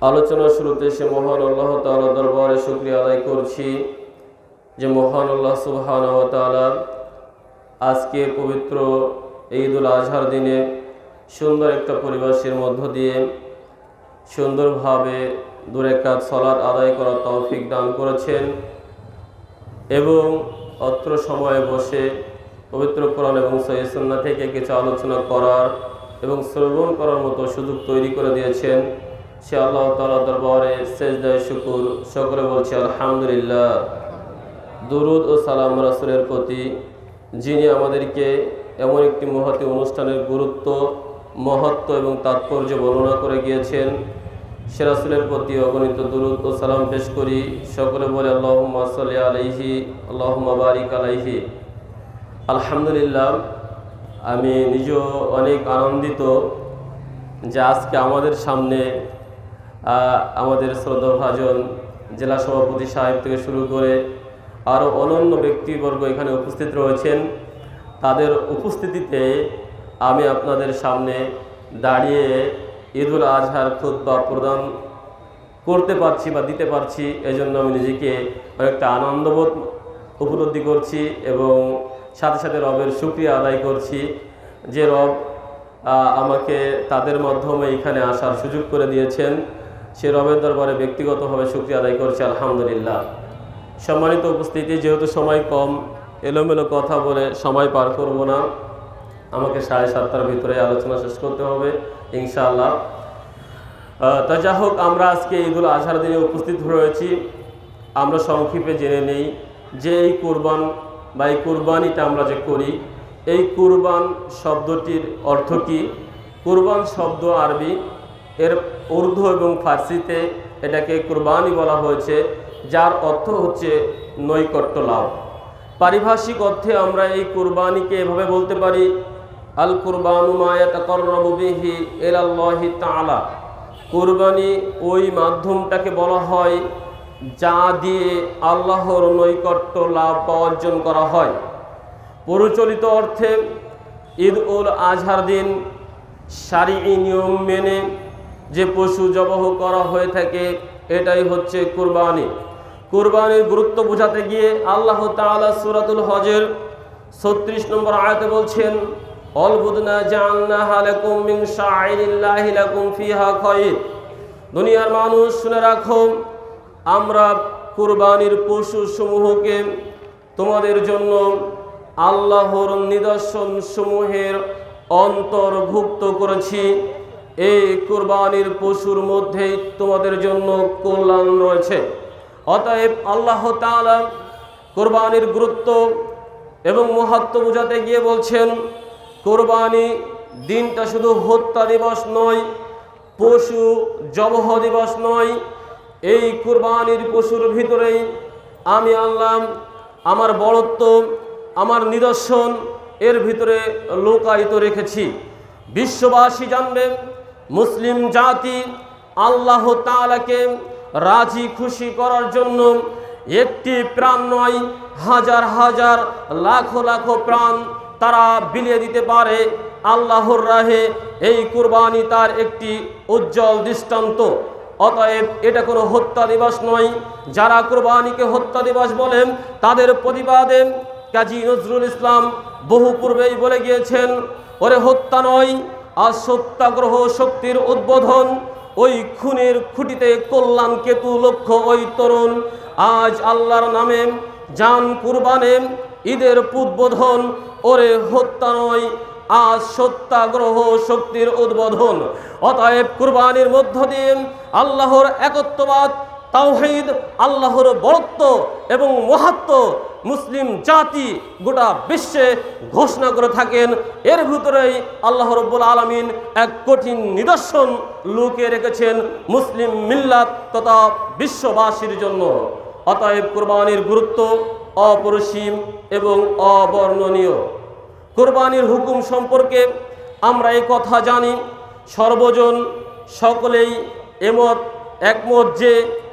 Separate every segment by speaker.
Speaker 1: আলোচনা শুরুতে সে মহান আল্লাহ তাআলার দরবারে শুকরিয়া আদায় করছি যে মহান আল্লাহ সুবহানাহু ওয়া তাআলা আজকে পবিত্র ঈদুল আজহার দিনে সুন্দর একটা পরিবেশের মধ্য দিয়ে সুন্দরভাবে দুই রাকাত সালাত আদায় করার তৌফিক দান করেছেন এবং অত্র সময়ে বসে পবিত্র কোরআন এবং সহিহ সুন্নাহ থেকে কিছু আলোচনা করার এবং শ্রবণ করার মতো সুযোগ তৈরি করে দিয়েছেন। সে আল্লাহ তাআলার দরবারে সেজদায়ে শুকর সকলে বলছি আলহামদুলিল্লাহ। দুরুদ ও সালাম রাসূলের প্রতি, যিনি আমাদেরকে এমন একটি মহতী অনুষ্ঠানের গুরুত্ব, মহত্ব এবং তাৎপর্য বর্ণনা করে গিয়েছেন। সে রাসূলের প্রতি অগণিত দুরুদ ও সালাম পেশ করি। সকলে বলে আল্লাহুম্মা সাল্লি আলাইহি আল্লাহুম্মা বারিক আলাইহি। আলহামদুলিল্লাহ, আমি নিজেও অনেক আনন্দিত যে আজকে আমাদের সামনে আমাদের শ্রদ্ধাভাজন জেলা সভাপতি সাহেব থেকে শুরু করে আরও অনন্য ব্যক্তিবর্গ এখানে উপস্থিত রয়েছেন। তাদের উপস্থিতিতে আমি আপনাদের সামনে দাঁড়িয়ে ঈদুল আজহার খুতবা প্রদান করতে পারছি বা দিতে পারছি, এজন্য আমি নিজেকে অনেকটা আনন্দবোধ উপলব্ধি করছি এবং সাথে সাথে রবের শুকরিয়া আদায় করছি যে রব আমাকে তাদের মাধ্যমে এখানে আসার সুযোগ করে দিয়েছেন। সে রবের দরবারে ব্যক্তিগতভাবে শুকরিয়া আদায় করছি আলহামদুলিল্লাহ। সম্মানিত উপস্থিতি, যেহেতু সময় কম, এলোমেলো কথা বলে সময় পার করব না, আমাকে 7:30টার ভিতরে আলোচনা শেষ করতে হবে ইনশাআল্লাহ। তা যা হোক, আমরা আজকে ঈদুল আজহার দিনে উপস্থিত হয়েছি। আমরা সংক্ষেপে জেনে নেই যে এই কুরবান বা এই কুরবানিটা আমরা যে করি, এই কুরবান শব্দটির অর্থ কী। কুরবান শব্দ আরবি, এর উর্দু এবং ফার্সিতে এটাকে কুরবানি বলা হয়েছে, যার অর্থ হচ্ছে নৈকট্য লাভ। পারিভাষিক অর্থে আমরা এই কুরবানিকে এভাবে বলতে পারি, আল কুরবানু মা ইয়াতাকাররাবু বিহি ইলাল্লাহি তাআলা। কুরবানি ওই মাধ্যমটাকে বলা হয় যা দিয়ে আল্লাহর নৈকট্য লাভ বা অর্জন করা হয়। প্রচলিত অর্থে ঈদ উল আজহার দিন শারঈ নিয়ম মেনে যে পশু জবাহ করা হয়ে থাকে, এটাই হচ্ছে কুরবানি। কুরবানির গুরুত্ব বোঝাতে গিয়ে আল্লাহ তাআলা সূরাতুল হজের 36 নম্বর আয়াতে বলছেন, অল বুদনা জাআলনাহা লাকুম মিন শাআইরিল্লাহি লাকুম ফিহা খায়র। দুনিয়ার মানুষ শুনে রাখো, আমরা কুরবানির পশু সমূহকে তোমাদের জন্য আল্লাহর নিদর্শন সমূহের অন্তর্ভুক্ত করেছি। এই কুরবানির পশুর মধ্যেই তোমাদের জন্য কল্যাণ রয়েছে। অতএব আল্লাহ তাআলা কুরবানির গুরুত্ব এবং মাহাত্ম্য বোঝাতে গিয়ে বলছেন, কুরবানি দিনটা শুধু হত্যা দিবস নয়, পশু জবহ দিবস নয়। এই কুরবানির পশুর ভিতরেই আমি আল্লাহ আমার বড়ত্ব, আমার নিদর্শন এর ভিতরে লুকায়িত রেখেছি। বিশ্ববাসী জানবে, মুসলিম জাতি আল্লাহ তাআলাকে রাজি খুশি করার জন্য একটি প্রাণ নয়, হাজার হাজার লাখো লাখো প্রাণ তারা বিলিয়ে দিতে পারে আল্লাহর রাহে। এই কুরবানি তার একটি উজ্জ্বল দৃষ্টান্ত। অতএব এটা কোনো হত্যা দিবস নয়। যারা কুরবানিকে হত্যা দিবস বলেন, তাদের প্রতিবাদে কাজী নজরুল ইসলাম বহু পূর্বেই বলে গিয়েছেন, ওরে হত্যা নয়, আজ সত্যাগ্রহ শক্তির উদ্বোধন। ওই খুনের খুঁটিতে কল্যাণ কেতু লক্ষ্য ওই তরুণ। আজ আল্লাহর নামে জান কুরবানে ঈদের উদ্বোধন। ওরে হত্যা নয়, আজ সত্যাগ্রহ শক্তির উদ্বোধন। অতএব কুরবানির মধ্য দিয়ে আল্লাহর একত্ববাদ, তাওহীদ, আল্লাহর বড়ত্ব এবং মাহাত্ম্য মুসলিম জাতি গোটা বিশ্বে ঘোষণা করে থাকেন। এর ভিতরেই আল্লাহ রাব্বুল আলামিন এক কঠিন নিদর্শন লুকিয়ে রেখেছেন মুসলিম মিল্লাত তথা বিশ্ববাসীর জন্য। অতএব কুরবানির গুরুত্ব অপরিসীম এবং অবর্ণনীয়। কুরবানির হুকুম সম্পর্কে আমরা এই কথা জানি, সর্বজন সকলেই একমত যে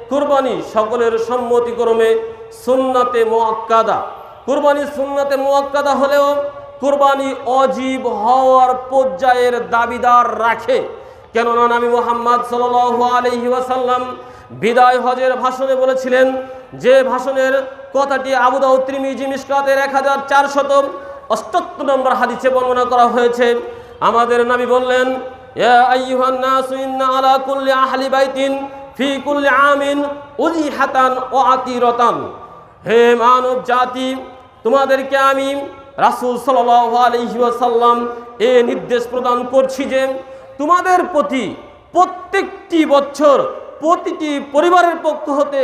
Speaker 1: কুরবানি সকলের সম্মতিক্রমে সুন্নাতে মুআক্কাদা। কুরবানি সুন্নাতে মুআক্কাদা হলেও কুরবানি অজীব হওয়ার পর্যায়ের দাবিদার রাখে। কেননা নবী মুহাম্মদ সাল্লাল্লাহু আলাইহি ওয়াসাল্লাম বিদায় হজের ভাষণে বলেছিলেন, যে ভাষণের কথাটি আবু দাউদ তিরমিজি মিশকাতের 1478 নম্বর হাদিসে বর্ণনা করা হয়েছে। আমাদের নবী বললেন, ইয়া আইয়ুহান নাসু ইন্না আলা কুল্লি আহলি বাইতিন ফি কুল্লি আমিন উযিহাতান ওয়া আতিরাতান। হে মানব জাতি, তোমাদেরকে আমি রাসূল সাল্লাল্লাহু আলাইহি ওয়াসাল্লাম এ নির্দেশ প্রদান করছি যে তোমাদের প্রতি প্রত্যেকটি বছর প্রতিটি পরিবারের পক্ষ হতে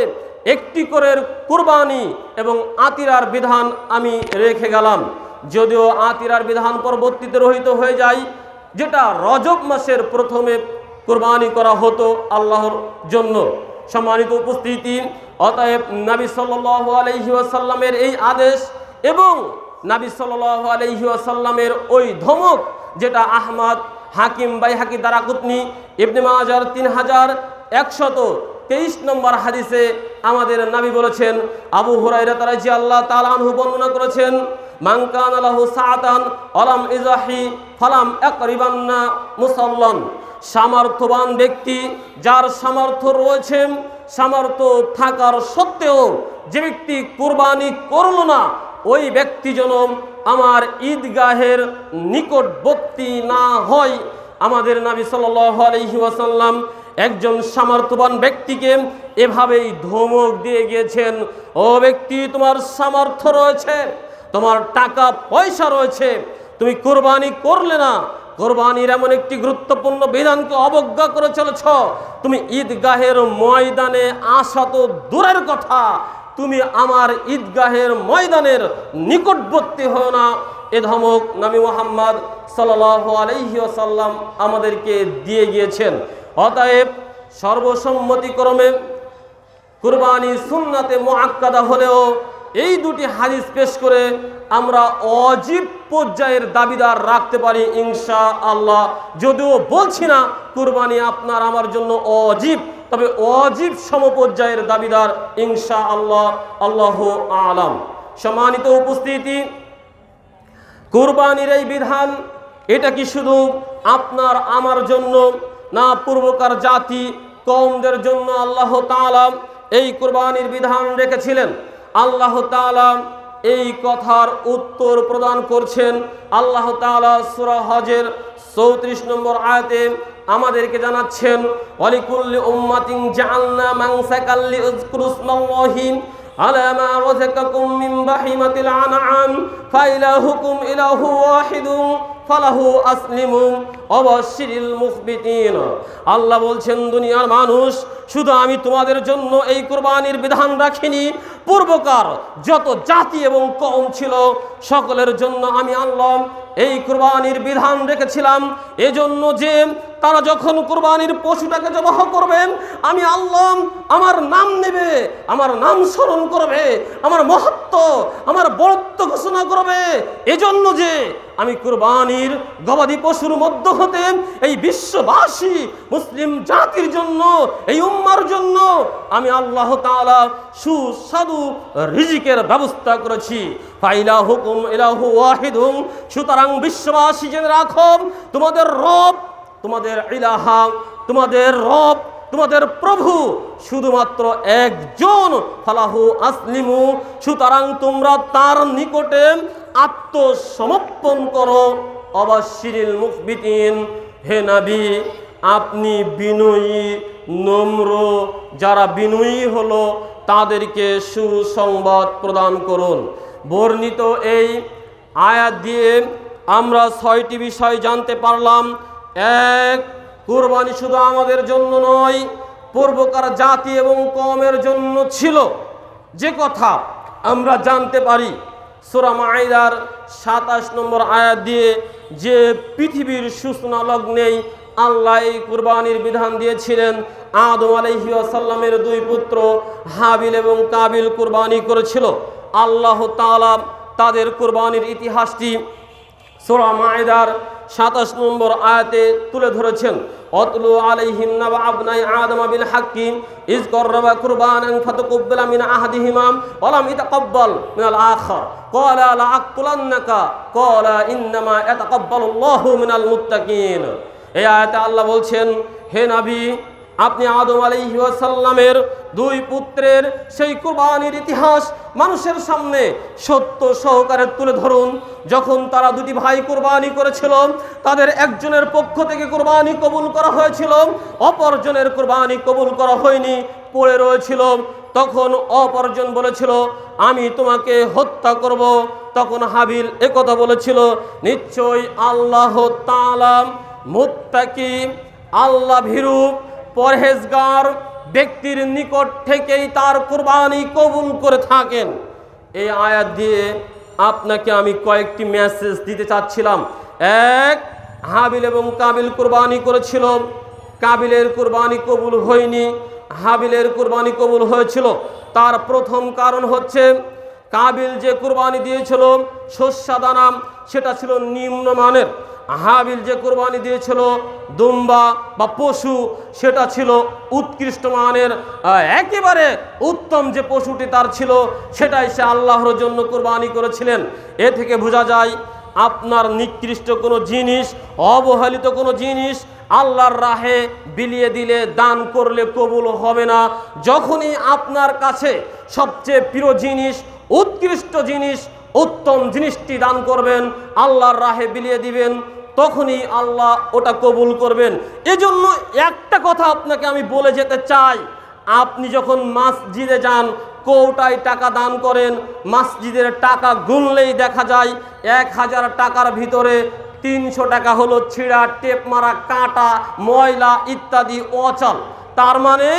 Speaker 1: একটি করে কুরবানি এবং আতিরার বিধান আমি রেখে গেলাম। যদিও আতিরার বিধান পরবর্তীতে রহিত হয়ে যায়, যেটা রজব মাসের প্রথমে কুরবানি করা হতো আল্লাহর জন্য। সম্মানিত উপস্থিতি, অতএব নবী সাল্লাল্লাহু আলাইহি ওয়াসাল্লামের এই আদেশ এবং নবী সাল্লাল্লাহু আলাইহি ওয়াসাল্লামের ওই ধমক, যেটা আহমদ, হাকিম, বাইহাকি, দারাকুতনি, ইবনে মাজার 3123 নম্বর হাদিসে আমাদের নবী বলেছেন, আবু হুরায়রা রাদিয়াল্লাহু তাআলা আনহু বর্ণনা করেছেন, মান কানা লাহু সাআতান আলাম ইজাহি ফালাম আকরিবান্না মুসাল্লান। সামর্থ্যবান ব্যক্তি, যার সামর্থ্য রয়েছে, সামর্থ্য থাকার সত্ত্বেও যে ব্যক্তি কুরবানি করল না, ওই ব্যক্তি যেন আমার ঈদগাহের নিকটবর্তী না হয়। আমাদের নবী সাল্লাল্লাহু আলাইহি ওয়াসাল্লাম একজন সামর্থ্যবান ব্যক্তিকে এভাবেই ধমক দিয়ে গিয়েছেন, ও ব্যক্তি, তোমার সামর্থ্য রয়েছে, তোমার টাকা পয়সা রয়েছে, তুমি কুরবানি করলে না, কুরবানির এমন একটি গুরুত্বপূর্ণ বিধানকে অবজ্ঞা করে চলেছ, তুমি ঈদগাহের ময়দানে আসা তো দূরের কথা, তুমি আমার ঈদগাহের ময়দানের নিকটবর্তী হও না। এ ধমক নবী মুহাম্মদ সাল্লাল্লাহু আলাইহি ওয়াসাল্লাম আমাদেরকে দিয়ে গিয়েছেন। অতএব সর্বসম্মতিক্রমে কুরবানি সুন্নাতে মুআক্কাদা হলেও এই দুটি হাদিস পেশ করে আমরা ওয়াজিব পর্যায়ের দাবিদার রাখতে পারি ইনশাআল্লাহ। যদিও বলছি না কুরবানি আপনার আমার জন্য ওয়াজিব, তবে ওয়াজিব সমপর্যায়ের দাবিদার ইনশাআল্লাহ, আল্লাহু আলাম। সম্মানিত উপস্থিতি, কুরবানির এই বিধান, এটা কি শুধু আপনার আমার জন্য না, পূর্বকার জাতি কওমদের জন্য আল্লাহ তাআলা এই কুরবানির বিধান রেখেছিলেন? আল্লাহ তাআলা এই কথার উত্তর প্রদান করছেন। আল্লাহ তাআলা সূরা হজের 34 নম্বর আয়াতে আমাদেরকে জানাচ্ছেন, ওয়ালিকুল্লি উম্মাতিন জাআলনা মানসাকাল লিযকুরু ইসমাল্লাহি আলা মা রাযাকাকুম মিন বাহিমাতিল আনআম ফাইলাহুকুম ইলাহু ওয়াহিদুন ফালাহু আসলিমু ওয়াবাশশিরিল মুখবিতিন। আল্লাহ বলছেন, দুনিয়ার মানুষ, শুধু আমি তোমাদের জন্য এই কুরবানির বিধান রাখিনি, পূর্বকার যত জাতি এবং কওম ছিল সকলের জন্য আমি আল্লাহ এই কুরবানির বিধান রেখেছিলাম, এজন্য যে তারা যখন কুরবানির পশুটাকে জবাহ করবেন, আমি আল্লাহ আমার নাম নেবে, আমার নাম স্মরণ করবে, আমার মহত্ব, আমার বরত্ব ঘোষণা করবে। এজন্য যে আমি কুরবানির গবাদি পশুর মধ্য হতে এই বিশ্ববাসী মুসলিম জাতির জন্য, এই উম্মার জন্য আমি আল্লাহ তাআলা সুস্বাদু রিজিকের ব্যবস্থা করেছি। ফাইলাহুকুম ইলাহু ওয়াহিদুন। সুতরাং বিশ্ববাসী জেনে রাখো, তোমাদের রব, তোমাদের ইলাহা, তোমাদের রব, তোমাদের প্রভু শুধুমাত্র একজন। ফালাহু আসলিমু। সুতরাং তোমরা তার নিকটে আত্মসমর্পণ করো। ওয়াবাশশিরিল মুখবিতিন। হে নবী, আপনি বিনয়ী, নম্র, যারা বিনয়ী হলো তাদেরকে সুসংবাদ প্রদান করুন। বর্ণিত এই আয়াত দিয়ে আমরা 6টি বিষয় জানতে পারলাম। এক, কুরবানি শুধু আমাদের জন্য নয়, পূর্বকার জাতি এবং কওমের জন্য ছিল। যে কথা আমরা জানতে পারি সূরা মাঈদার 27 নম্বর আয়াত দিয়ে, যে পৃথিবীর সূচনা লগ্নেই আল্লাহ এই কুরবানির বিধান দিয়েছিলেন। আদম আলাইহিস সালামের 2 পুত্র হাবিল এবং কাবিল কুরবানি করেছিল। আল্লাহ তাআলা তাদের কুরবানির ইতিহাসটি সূরা মাঈদার 27 নম্বর আয়াতে তুলে ধরেছেন। অতলু আলাইহিম নাবা আবনাই আদম বিল হাক্কি ইজ করবা কুরবানান ফাতাকাব্বালা মিন আহাদিহিমা ওয়া লাম ইয়াতাকাব্বাল মিনাল আখার ক্বালা লা আকতুলান্নাকা ক্বালা ইন্নামা ইয়াতাকাব্বালুল্লাহু মিনাল মুত্তাকিন। এই আয়াতে আল্লাহ বলছেন, হে নবী, আপনি আদম আলাইহিস সালামের দুই পুত্রের সেই কুরবানির ইতিহাস মানুষের সামনে সত্য সহকারে তুলে ধরুন। যখন তারা দুটি ভাই কুরবানি করেছিল, তাদের একজনের পক্ষ থেকে কুরবানি কবুল করা হয়েছিল, অপরজনের কুরবানি কবুল করা হয়নি, পড়ে রয়েছিল। তখন অপরজন বলেছিল, আমি তোমাকে হত্যা করব। তখন হাবিল একথা বলেছিল, নিশ্চয়ই আল্লাহ তাআলা মুত্তাকি, আল্লাহ ভীরু পরহেজগার ব্যক্তির নিকট থেকেই তার কুরবানি কবুল করে থাকেন। এই আয়াত দিয়ে আপনাকে আমি কয়েকটি মেসেজ দিতে চাচ্ছিলাম। এক, হাবিল এবং কাবিল কুরবানি করেছিল, কাবিলের কুরবানি কবুল হয়নি, হাবিলের কুরবানি কবুল হয়েছিল। তার প্রথম কারণ হচ্ছে, কাবিল যে কুরবানি দিয়েছিল শস্যদানা, সেটা ছিল নিম্নমানের। হাবিল যে কুরবানি দিয়েছিল দুম্বা বা পশু, সেটা ছিল উৎকৃষ্ট মানের, একেবারে উত্তম যে পশুটি তার ছিল, সেটাই সে আল্লাহর জন্য কুরবানি করেছিলেন। এ থেকে বোঝা যায়, আপনার নিকৃষ্ট কোনো জিনিস, অবহেলিত কোনো জিনিস আল্লাহর রাহে বিলিয়ে দিলে, দান করলে কবুল হবে না। যখনই আপনার কাছে সবচেয়ে প্রিয় জিনিস, উৎকৃষ্ট জিনিস, উত্তম জিনিসটি দান করবেন, আল্লাহর রাহে বিলিয়ে দিবেন, তখনই আল্লাহ ওটা কবুল করবেন। এজন্য একটা কথা আপনাকে আমি বলে যেতে চাই, আপনি যখন মসজিদে যান, কৌটায় টাকা দান করেন, মসজিদের টাকা গুনলেই দেখা যায় 1000 টাকার ভিতরে 300 টাকা হলো ছিঁড়া, টেপ মারা, কাটা, ময়লা ইত্যাদি অচল। তার মানে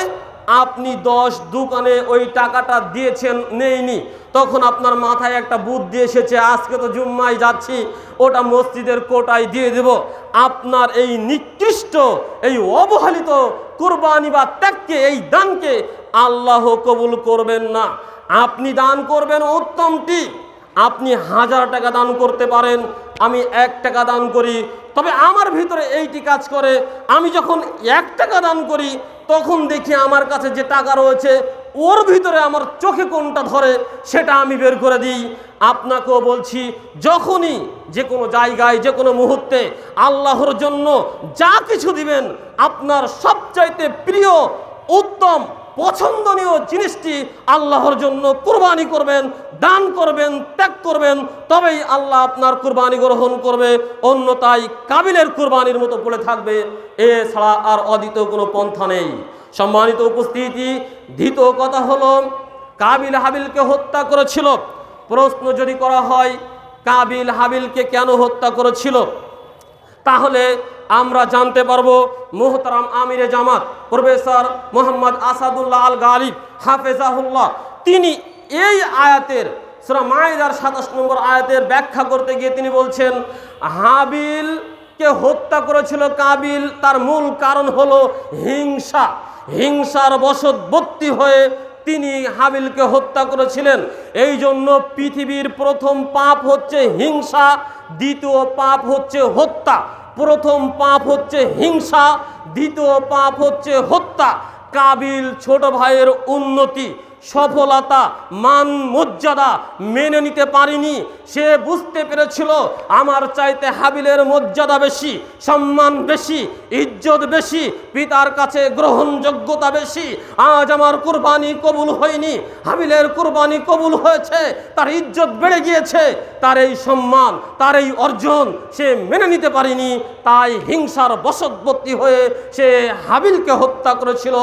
Speaker 1: আপনি 10 দোকানে ওই টাকাটা দিয়েছেন, নেইনি। তখন আপনার মাথায় একটা বুদ্ধি এসেছে, আজকে তো জুম্মায় যাচ্ছি, ওটা মসজিদের কোটায় দিয়ে দেব। আপনার এই নিকৃষ্ট, এই অবহেলিত কুরবানি বা ত্যাগকে, এই দানকে আল্লাহ কবুল করবেন না। আপনি দান করবেন উত্তমটি। আপনি 1000 টাকা দান করতে পারেন, আমি 1 টাকা দান করি, তবে আমার ভিতরে এইটি কাজ করে, আমি যখন 1 টাকা দান করি, তখন দেখি আমার কাছে যে টাকা রয়েছে, ওর ভিতরে আমার চোখে কোনটা ধরে সেটা আমি বের করে দিই। আপনাকেও বলছি, যখনই যে কোনো জায়গায়, যে কোনো মুহূর্তে আল্লাহর জন্য যা কিছু দিবেন, আপনার সবচাইতে প্রিয়, উত্তম, পছন্দনীয় জিনিসটি আল্লাহর জন্য কুরবানি করবেন, দান করবেন, ত্যাগ করবেন, তবেই আল্লাহ আপনার কুরবানি গ্রহণ করবে। অন্যথায় কাবিলের কুরবানির মতো পড়ে থাকবে, এছাড়া আর অদ্বিতীয় কোনো পন্থা নেই। সম্মানিত উপস্থিতি, দ্বিতীয় কথা হলো, কাবিল হাবিলকে হত্যা করেছিল। প্রশ্ন যদি করা হয়, কাবিল হাবিলকে কেন হত্যা করেছিল, তাহলে আমরা জানতে পারবো। মুহতারাম আমিরে জামাত প্রফেসর মোহাম্মদ আসাদুল্লাহ আল গালিব হাফেজাহুল্লাহ, তিনি এই আয়াতের, সূরা মাইদার 27 নম্বর আয়াতের ব্যাখ্যা করতে গিয়ে তিনি বলছেন, হাবিলকে হত্যা করেছিল কাবিল, তার মূল কারণ হলো হিংসা। হিংসার বশবর্তী হয়ে তিনি হাবিলকে হত্যা করেছিলেন। এই জন্য পৃথিবীর প্রথম পাপ হচ্ছে হিংসা, দ্বিতীয় পাপ হচ্ছে হত্যা। প্রথম পাপ হচ্ছে হিংসা, দ্বিতীয় পাপ হচ্ছে হত্যা। কাবিল ছোট ভাইয়ের উন্নতি, সফলতা, মান মর্যাদা মেনে নিতে পারেনি। সে বুঝতে পেরেছিল আমার চাইতে হাবিলের মর্যাদা বেশি, সম্মান বেশি, ইজ্জত বেশি, পিতার কাছে গ্রহণযোগ্যতা বেশি। আজ আমার কুরবানি কবুল হয়নি, হাবিলের কুরবানি কবুল হয়েছে, তার ইজ্জত বেড়ে গিয়েছে, তার এই সম্মান, তার এই অর্জন সে মেনে নিতে পারেনি। তাই হিংসার বশবর্তী হয়ে সে হাবিলকে হত্যা করেছিল।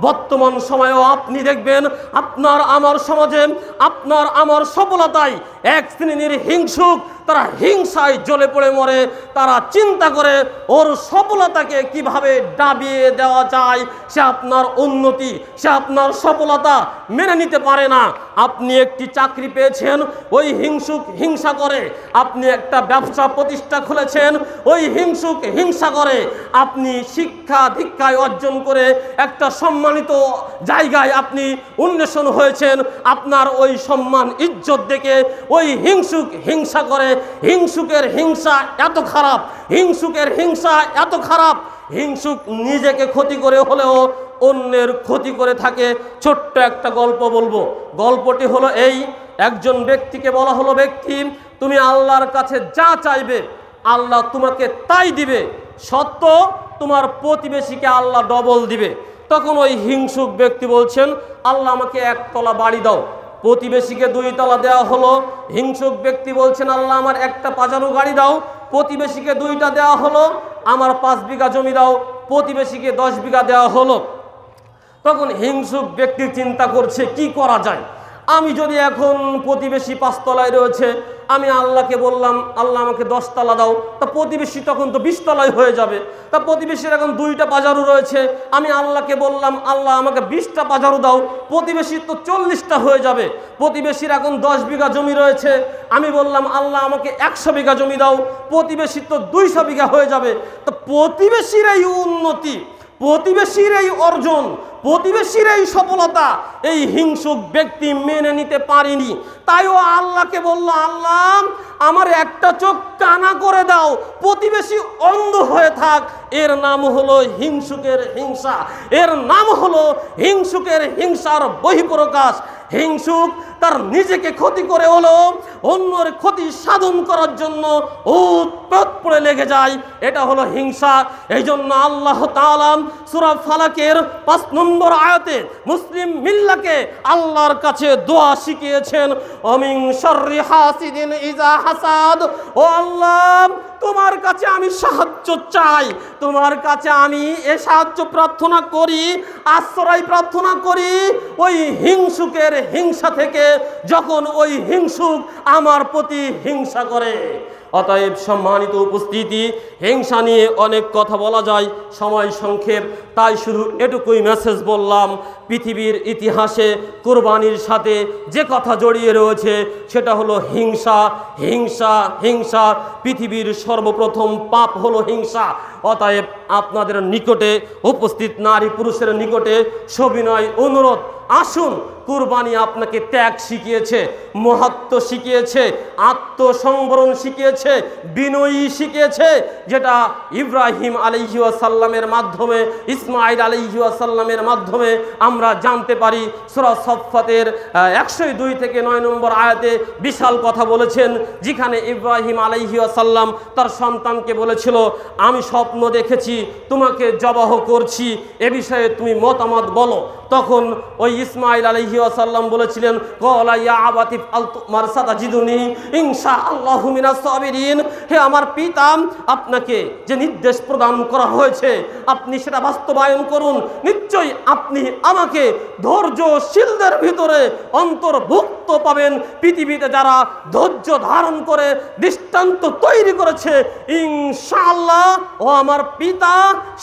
Speaker 1: বর্তমান সময়েও আপনি দেখবেন, আপনার আমার সমাজে, আপনার আমার সফলতায় এক শ্রেণীর হিংসুক, তারা হিংসায় জ্বলে পড়ে মরে। তারা চিন্তা করে ওর সফলতাকে কিভাবে ডাবিয়ে দেওয়া যায়। সে আপনার উন্নতি, সে আপনার সফলতা মেনে নিতে পারে না। আপনি একটি চাকরি পেয়েছেন, ওই হিংসুক হিংসা করে। আপনি একটা ব্যবসা প্রতিষ্ঠা খুলেছেন, ওই হিংসুক হিংসা করে। আপনি শিক্ষা দীক্ষায় অর্জন করে একটা সম্মানিত জায়গায় আপনি উন্নয়ন হয়েছেন, আপনার ওই সম্মান ইজ্জত দেখে ওই হিংসুক হিংসা করে। হিংসুকের হিংসা এত খারাপ, হিংসুকের হিংসা এত খারাপ, হিংসুক নিজেকে ক্ষতি করে হলেও অন্যের ক্ষতি করে থাকে। ছোট্ট একটা গল্প বলবো। গল্পটি হলো এই, একজন ব্যক্তিকে বলা হলো, ব্যক্তি তুমি আল্লাহর কাছে যা চাইবে আল্লাহ তোমাকে তাই দিবে, সত্য, তোমার প্রতিবেশীকে আল্লাহ ডবল দিবে। তখন ওই হিংসুক ব্যক্তি বলছেন, আল্লাহ আমাকে 1 তলা বাড়ি দাও। প্রতিবেশীকে 2 তলা দেওয়া হলো। হিংসুক ব্যক্তি বলছেন, আল্লাহ আমার 1টা পাজারো গাড়ি দাও। প্রতিবেশীকে 2টা দেওয়া হলো। আমার 5 বিঘা জমি দাও। প্রতিবেশীকে 10 বিঘা দেওয়া হলো। তখন হিংসুক ব্যক্তি চিন্তা করছে, কি করা যায়। আমি যদি এখন প্রতিবেশী 5 তলায় রয়েছে, আমি আল্লাহকে বললাম আল্লাহ আমাকে 10 তলা দাও, তা প্রতিবেশী তখন তো 20 তলায় হয়ে যাবে। তা প্রতিবেশীর এখন 2টা পাজারু রয়েছে, আমি আল্লাহকে বললাম আল্লাহ আমাকে 20টা পাজারু দাও, প্রতিবেশীর তো 40টা হয়ে যাবে। প্রতিবেশীর এখন 10 বিঘা জমি রয়েছে, আমি বললাম আল্লাহ আমাকে 100 বিঘা জমি দাও, প্রতিবেশীর তো 200 বিঘা হয়ে যাবে। তো প্রতিবেশীর এই উন্নতি, প্রতিবেশীর এই অর্জন, প্রতিবেশীর এই সফলতা এই হিংসুক ব্যক্তি মেনে নিতে পারেনি। তাই ও আল্লাহকে বলল, আল্লাহ আমার 1টা চোখ কানা করে দাও, প্রতিবেশী অন্ধ হয়ে থাক। এর নাম হলো হিংসুকের হিংসা, এর নাম হলো হিংসুকের হিংসার বহিঃপ্রকাশ। হিংসুক তার নিজেকে ক্ষতি করে হলো অন্যের ক্ষতি সাধন করার জন্য উৎপাত পড়ে লেগে যায়, এটা হলো হিংসা। এই জন্য আল্লাহ তাআলা সূরা ফালাকের 5 নম্বর আয়াতে মুসলিম মিল্লাকে আল্লাহর কাছে দোয়া শিখিয়েছেন, অমিন শাররি হাসিদিন ইজা হাসাদ। ও আল্লাহ, তোমার কাছে আমি সাহায্য চাই, তোমার কাছে আমি এ সাহায্য প্রার্থনা করি, আশ্রয় প্রার্থনা করি ওই হিংসুকের হিংসা থেকে, যখন ওই হিংসুক আমার প্রতি হিংসা করে। অতএব সম্মানিত উপস্থিতি, হিংসা নিয়ে অনেক কথা বলা যায়, সময় সংক্ষেপ, তাই শুধু এটুকুই মেসেজ বললাম। পৃথিবীর ইতিহাসে কুরবানির সাথে যে কথা জড়িয়ে রয়েছে সেটা হলো হিংসা, হিংসা, হিংসা। পৃথিবীর সর্বপ্রথম পাপ হলো হিংসা। অতএব আপনাদের নিকটে উপস্থিত নারী পুরুষের নিকটে সবিনয় অনুরোধ, আসুন, কুরবানি আপনাকে ত্যাগ শিখিয়েছে, মহত্ব শিখিয়েছে, আত্মসংবরণ শিখিয়েছে, বিনয়ী শিখিয়েছে, যেটা ইব্রাহিম আলাইহিস সালামের মাধ্যমে, ইসমাঈল আলাইহিস সালামের মাধ্যমে আমরা জানতে পারি। সূরা সফফাতের 102 থেকে 9 নম্বর আয়াতে বিশাল কথা বলেছেন, যেখানে ইব্রাহিম আলাইহিস সালাম তার সন্তানকে বলেছিল, আমি স্বপ্ন দেখেছি তোমাকে জবাহ করছি, এ বিষয়ে তুমি মতামত বলো। তখন ওই ইসমাঈল আলাইহিস সালাম বলেছিলেন, ক্বালা ইয়া আবাতি ফালতু মারসাতাজিদুনি ইনশাআল্লাহু মিনাস সাবিরিন। হে আমার পিতা, আপনাকে যে নির্দেশ প্রদান করা হয়েছে আপনি সেটা বাস্তবায়ন করুন, নিশ্চয়ই আপনি আমাকে ধৈর্যশীলদের ভিতরে অন্তর্ভুক্ত পাবেন। পৃথিবীতে যারা ধৈর্য ধারণ করে দৃষ্টান্ত তৈরি করেছে, ইনশাআল্লাহ ও আমার পিতা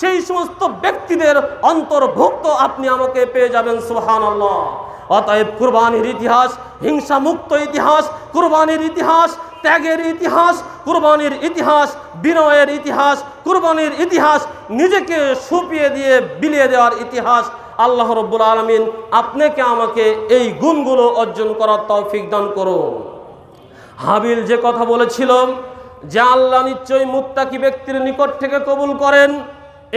Speaker 1: সেই সমস্ত ব্যক্তিদের অন্তর্ভুক্ত আপনি আমাকে পেয়ে যাবেন। সুবহানাল্লাহ। অতএব কুরবানির ইতিহাস হিংসা মুক্ত ইতিহাস, কুরবানির ইতিহাস ত্যাগের ইতিহাস, কুরবানির ইতিহাস বিনয়ের ইতিহাস, কুরবানির ইতিহাস নিজেকে সুপিয়ে দিয়ে বিলিয়ে দেওয়ার ইতিহাস। আল্লাহ রাব্বুল আলামিন আপনাকে আমাকে এই গুণগুলো অর্জন করার তৌফিক দান করুন। হাবিল যে কথা বলেছিল যে আল্লাহ নিশ্চয়ই মুত্তাকি ব্যক্তির নিকট থেকে কবুল করেন,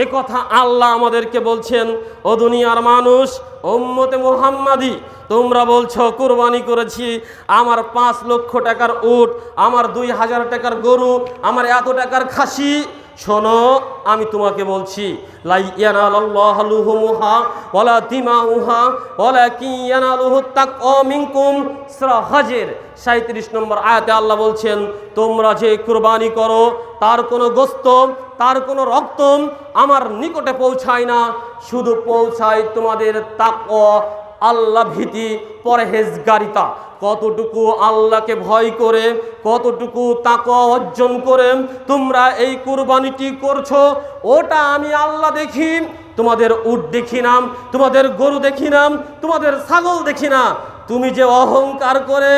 Speaker 1: এ কথা আল্লাহ আমাদেরকে বলছেন, ও দুনিয়ার মানুষ, উম্মতে মুহাম্মাদি, তোমরা বলছো কুরবানি করেছি, আমার 5 লক্ষ টাকার উট, আমার 2000 টাকার গরু, আমার এত টাকার খাসি। শোনো, আমি তোমাকে বলছি, লা ইয়ানালাল্লাহু লুহুমুহা ওয়ালা দিমাউহা ওয়ালাকিন ইয়ানালুহুত তাকওয়া মিনকুম। সূরা হজের 37 নম্বর আয়াতে আল্লাহ বলছেন, তোমরা যে কুরবানি করো তার কোনো গোশত, তার কোনো রক্ত আমার নিকটে পৌঁছায় না, শুধু পৌঁছায় তোমাদের তাকওয়া, আল্লাহ ভীতি, পরহেজগারিতা। কতটুকু আল্লাহকে ভয় করে, কতটুকু তাকওয়া অর্জন করে তোমরা এই কুরবানিটি করছো, ওটা আমি আল্লাহ দেখি। তোমাদের উট দেখি না, তোমাদের গরু দেখি না, তোমাদের ছাগল দেখি না। তুমি যে অহংকার করে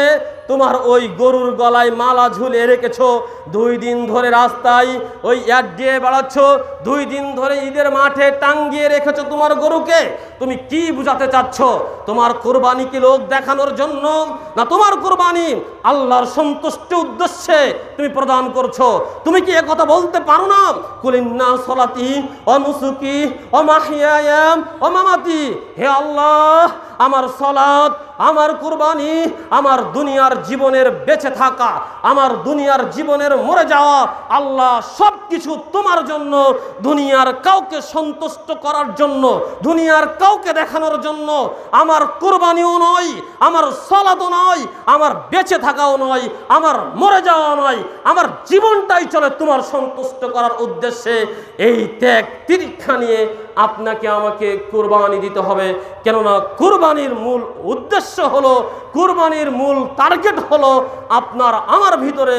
Speaker 1: তোমার ওই গরুর গলায় মালা ঝুলিয়ে রেখেছো, 2 দিন ধরে রাস্তায় ওই অ্যাড দিয়ে বেড়াচ্ছ, 2 দিন ধরে ঈদের মাঠে টাঙ্গিয়ে রেখেছো তোমার গরুকে, তুমি কি বুঝাতে চাচ্ছ? তোমার কুরবানি কি লোক দেখানোর জন্য, না তোমার কুরবানি আল্লাহর সন্তুষ্টির উদ্দেশ্যে তুমি প্রদান করছো? তুমি কি একথা বলতে পারো না? কুলিন্না সলাতি ওয়া নুসুকি ওয়া মাহইয়ায়া ওয়া মামাতি, হে আল্লাহ, আমার সালাত, আমার কুরবানি আমার দুনিয়ার জীবনের বেঁচে থাকা, আমার দুনিয়ার জীবনের মরে যাওয়া, আল্লাহ সব কিছু তোমার জন্য, দুনিয়ার কাউকে সন্তুষ্ট করার জন্য, দুনিয়ার কাউকে দেখানোর জন্য। আমার কুরবানিও নয়, আমার সালাতও নয়, আমার বেঁচে থাকাও নয়, আমার মরে যাওয়া নয়, আমার জীবনটাই চলে তোমার সন্তুষ্ট করার উদ্দেশ্যে। এই ত্যাগ তিতিক্ষা নিয়ে আপনাকে আমাকে কুরবানি দিতে হবে। কেননা কুরবানির মূল উদ্দেশ্য হলো, কুরবানির মূল টার্গেট হলো আপনার আমার ভিতরে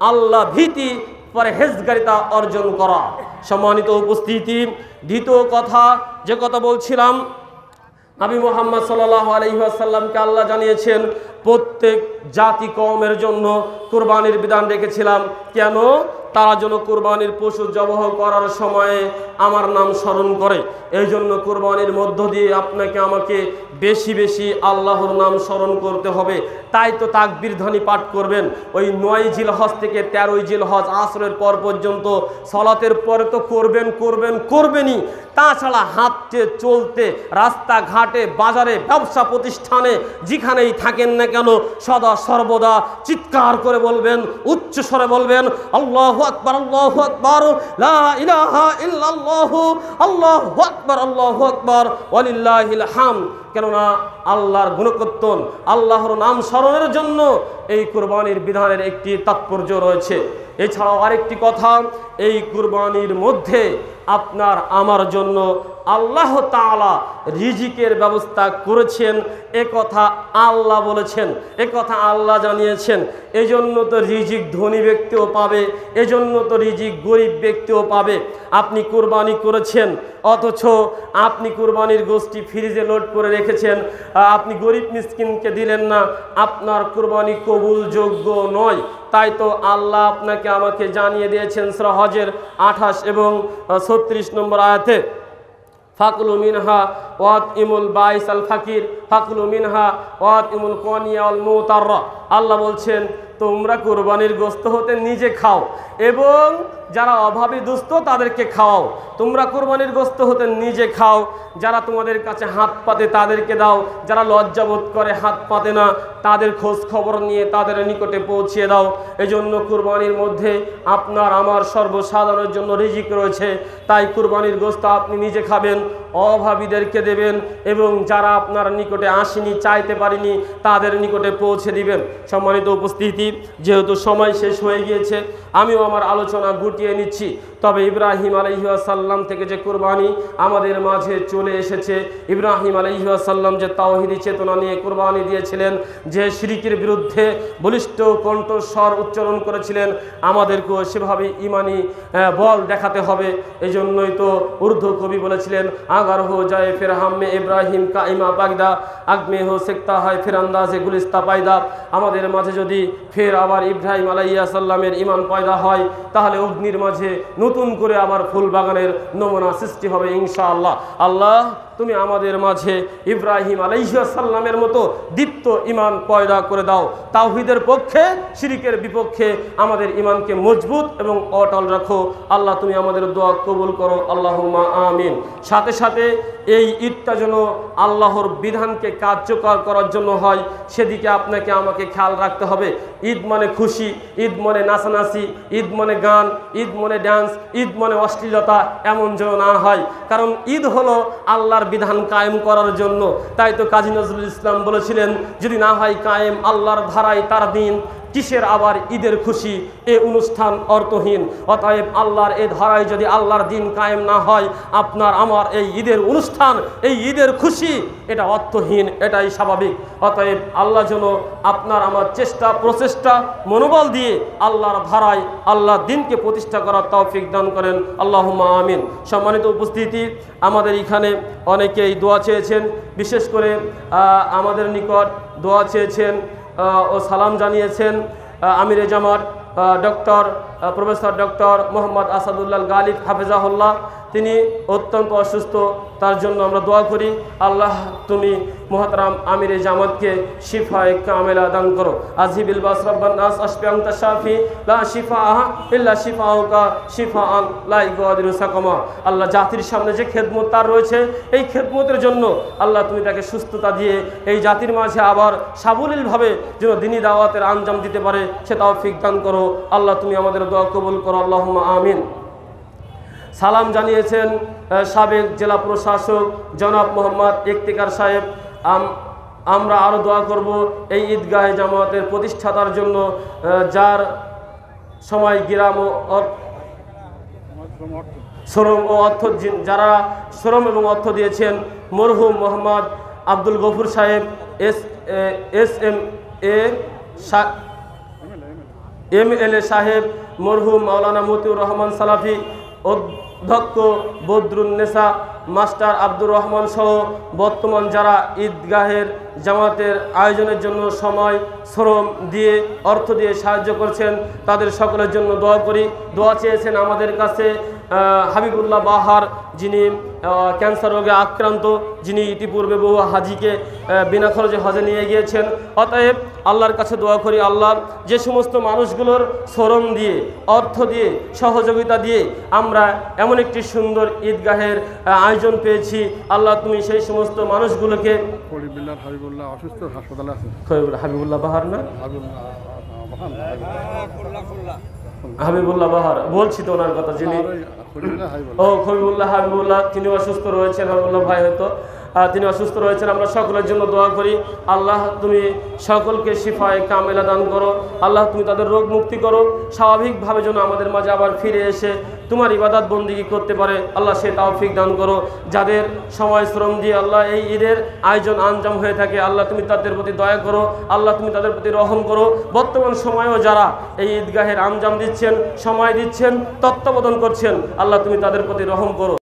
Speaker 1: আল্লাহ ভীতি, পরহেজগারিতা অর্জন করা। সম্মানিত উপস্থিতি, দ্বিতীয় কথা যে কথা বলছিলাম, নবী মুহাম্মদ সাল্লাল্লাহু আলাইহি ওয়াসাল্লামকে আল্লাহ জানিয়েছেন প্রত্যেক জাতি কওমের জন্য কুরবানির বিধান রেখেছিলাম। কেন? তারা যেন কুরবানির পশু জবাহ করার সময়ে আমার নাম স্মরণ করে। এই জন্য কুরবানির মধ্য দিয়ে আপনাকে আমাকে বেশি বেশি আল্লাহর নাম স্মরণ করতে হবে। তাই তো তাকবীর ধ্বনি পাঠ করবেন। ওই 9 জিলহজ থেকে 13 জিলহজ আসরের পর পর্যন্ত, সালাতের পরে তো করবেনই। তাছাড়া হাঁটতে চলতে, রাস্তাঘাটে, বাজারে, ব্যবসা প্রতিষ্ঠানে যেখানেই থাকেন না কেন, সদা সর্বদা চিৎকার করে বলবেন, উচ্চ স্বরে বলবেন, আল্লাহু আকবার, আল্লাহু আকবার, লা ইলাহা ইল্লাল্লাহ, আল্লাহু আকবার, আল্লাহু আকবার, ওয়ালিল্লাহিল হামদ। কেননা আল্লাহর গুণকীর্তন, আল্লাহর নাম স্মরণের জন্য এই কুরবানির বিধানের একটি তাৎপর্য রয়েছে। এছাড়াও আরেকটি কথা, এই কুরবানির মধ্যে আপনার আমার জন্য আল্লাহ তাআলা রিজিকের ব্যবস্থা করেছেন। এ কথা আল্লাহ বলেছেন, এ কথা আল্লাহ জানিয়েছেন। এজন্য তো রিজিক ধনী ব্যক্তিও পাবে, এজন্য তো রিজিক গরিব ব্যক্তিও পাবে। আপনি কুরবানি করেছেন, অথচ আপনি কুরবানির গোশটি ফ্রিজে লোড করে রেখেছেন, আপনি গরিব মিসকিনকে দিলেন না, আপনার কুরবানি কবুলযোগ্য নয়। তাই তো আল্লাহ আপনাকে আমাকে জানিয়ে দিয়েছেন সূরা হজের 28 এবং 36 নম্বর আয়াতে, ফাকুলু মিনহা ওয়াতইমুল বাইস আল ফাকির, ফাকুলু মিনহা ওয়াতইমুল কানিয়া আল মুতাররা। আল্লাহ বলছেন তোমরা কুরবানির গোশত হতে নিজে খাও এবং যারা অভাবী দুস্থ তাদেরকে খাওয়াও। তোমরা কুরবানির গোশত হতে নিজে খাও, যারা তোমাদের কাছে হাত পাতে তাদেরকে দাও, যারা লজ্জাবোধ করে হাত পাতে না তাদের খোঁজ খবর নিয়ে তাদের নিকটে পৌঁছিয়ে দাও। এজন্য কুরবানির মধ্যে আপনার আমার সর্বসাধারণের জন্য রিজিক রয়েছে। তাই কুরবানির গোশত আপনি নিজে খাবেন, অভাবীদেরকে দেবেন এবং যারা আপনার নিকটে আসেনি, চাইতে পারেনি তাদের নিকটে পৌঁছে দিবেন। সম্মানিত উপস্থিতি, যেহেতু সময় শেষ হয়ে গিয়েছে আমিও আমার আলোচনা গুটিয়ে নিচ্ছি। তবে ইব্রাহিম আলাইহিস সালাম থেকে যে কুরবানি আমাদের মাঝে চলে এসেছে, ইব্রাহিম আলাইহিস সালাম যে তাওহীদি চেতনা নিয়ে কুরবানি দিয়েছিলেন, যে শিরকের বিরুদ্ধে বলিষ্ঠ কণ্ঠস্বর উচ্চারণ করেছিলেন, আমাদেরকেও সেভাবে ইমানি বল দেখাতে হবে। এজন্যই তো উর্দু কবি বলেছিলেন, আগার হো যায় ফির হামে ইব্রাহিম কা ইমা বাগদা, আগমে হো সেকতা হয় ফির আন্দাজে গুলিস্তা পায়দা। আমাদের মাঝে যদি ফের আবার ইব্রাহিম আলাইহিস সালামের ইমান পয়দা হয়, তাহলে অগ্নির মাঝে নতুন করে আবার ফুল বাগানের নমুনা সৃষ্টি হবে ইনশাআল্লাহ। আল্লাহ তুমি আমাদের মাঝে ইব্রাহিম আলাইহিস সালামের মতো দীপ্ত ইমান পয়দা করে দাও। তাওহীদের পক্ষে, শিরকের বিপক্ষে আমাদের ইমানকে মজবুত এবং অটল রাখো। আল্লাহ তুমি আমাদের দোয়া কবুল করো, আল্লাহুম্মা আমিন। সাথে সাথে এই ঈদটা যেন আল্লাহর বিধানকে কার্যকর করার জন্য হয়, সেদিকে আপনাকে আমাকে খেয়াল রাখতে হবে। ঈদ মানে খুশি, ঈদ মানে নাচানাচি, ঈদ মানে গান, ঈদ মানে ডান্স, ঈদ মানে অশ্লীলতা, এমন যেন না হয়। কারণ ঈদ হলো আল্লাহর বিধান কায়েম করার জন্য। তাই তো কাজী নজরুল ইসলাম বলেছিলেন, যদি না হয় কায়েম আল্লাহর ধারায় তার দিন, কিসের আবার ঈদের খুশি, এ অনুষ্ঠান অর্থহীন। অতএব আল্লাহর এই ধারায় যদি আল্লাহর দিন কায়েম না হয়, আপনার আমার এই ঈদের অনুষ্ঠান, এই ঈদের খুশি, এটা অর্থহীন, এটাই স্বাভাবিক। অতএব আল্লাহ যেন আপনার আমার চেষ্টা প্রচেষ্টা মনোবল দিয়ে আল্লাহর ধারায় আল্লাহর দিনকে প্রতিষ্ঠা করার তৌফিক দান করেন, আল্লাহুম্মা আমিন। সম্মানিত উপস্থিতি, আমাদের এখানে অনেকেই দোয়া চেয়েছেন, বিশেষ করে আমাদের নিকট দোয়া চেয়েছেন ও সালাম জানিয়েছেন আমিরে জামাত প্রফেসর ডক্টর মোহাম্মদ আসাদুল্লাহ গালিব হাফেজাহুল্লাহ। তিনি অত্যন্ত অসুস্থ, তার জন্য আমরা দোয়া করি। আল্লাহ তুমি মুহতারাম আমিরে জামাতকে শিফায়ে কামেলা দান করো। আজিবিল বাস রাব্বান নাস আশফি আনতা শাফি লা শিফাআ ইল্লা শিফাউকা শিফাআন লা ইগাদিরু সাকামা। আল্লাহ জাতির সামনে যে খেদমত তার রয়েছে, এই খেদমতের জন্য আল্লাহ তুমি তাকে সুস্থতা দিয়ে এই জাতির মাঝে আবার সাবলীলভাবে যেন দ্বীনি দাওয়াতের আঞ্জাম দিতে পারে, সে তৌফিক দান করো। আল্লাহ তুমি আমাদের দোয়া কবুল করো, আল্লাহুম্মা আমিন। সালাম জানিয়েছেন সাবেক জেলা প্রশাসক জনাব মোহাম্মদ ইফতিকার সাহেব। আমরা আরও দোয়া করব এই ঈদগাহে জামাতের প্রতিষ্ঠাতার জন্য, যার সময় গ্রাম ও শ্রম ও অর্থ, যারা শ্রম এবং অর্থ দিয়েছেন মরহুম মোহাম্মদ আব্দুল গফুর সাহেব, MLA সাহেব, মরহুম মাওলানা মতিউর রহমান সালাফি, অধ্যক্ষ বদরুন্নেসা মাস্টার আব্দুর রহমান সহ বর্তমান যারা ঈদগাহের জামাতের আয়োজনের জন্য সময়, শ্রম দিয়ে, অর্থ দিয়ে সাহায্য করছেন, তাদের সকলের জন্য দোয়া করি। দোয়া চেয়েছেন আমাদের কাছে হাবিবুল্লাহ বাহার, যিনি ক্যান্সার রোগে আক্রান্ত, যিনি ইতিপূর্বে বহু হাজিকে বিনা খরচে হজে নিয়ে গিয়েছেন। অতএব আল্লাহর কাছে দোয়া করি, আল্লাহ যে সমস্ত মানুষগুলোর শ্রম দিয়ে, অর্থ দিয়ে, সহযোগিতা দিয়ে আমরা এমন একটি সুন্দর ঈদগাহের আয়োজন পেয়েছি, আল্লাহ তুমি সেই সমস্ত মানুষগুলোকে,
Speaker 2: হাবিবুল্লাহ অসুস্থ, হাসপাতালে আছে।
Speaker 1: হাবিবুল্লাহ বাহার না, হাবিবুল্লাহ বাহার বলছি তো ওনার কথা, যিনি হাবিবুল্লাহ তিনি অসুস্থ রয়েছেন। হাবিবুল্লাহ ভাই হয়তো তিনি অসুস্থ রয়েছেন। আমরা সকলের জন্য দোয়া করি, আল্লাহ তুমি সকলকে শিফায়ে কামেলা দান করো। আল্লাহ তুমি তাদের রোগ মুক্তি করো, স্বাভাবিকভাবে যেন আমাদের মাঝে আবার ফিরে এসে তোমার ইবাদত বন্দিগি করতে পারে, আল্লাহ সে তৌফিক দান করো। যাদের সময় শ্রম দিয়ে আল্লাহ এই ঈদের আয়োজন আঞ্জাম হয়ে থাকে, আল্লাহ তুমি তাদের প্রতি দয়া করো, আল্লাহ তুমি তাদের প্রতি রহম করো। বর্তমান সময়েও যারা এই ঈদগাহের আঞ্জাম দিচ্ছেন, সময় দিচ্ছেন, তত্ত্বাবধান করছেন, আল্লাহ তুমি তাদের প্রতি রহম করো।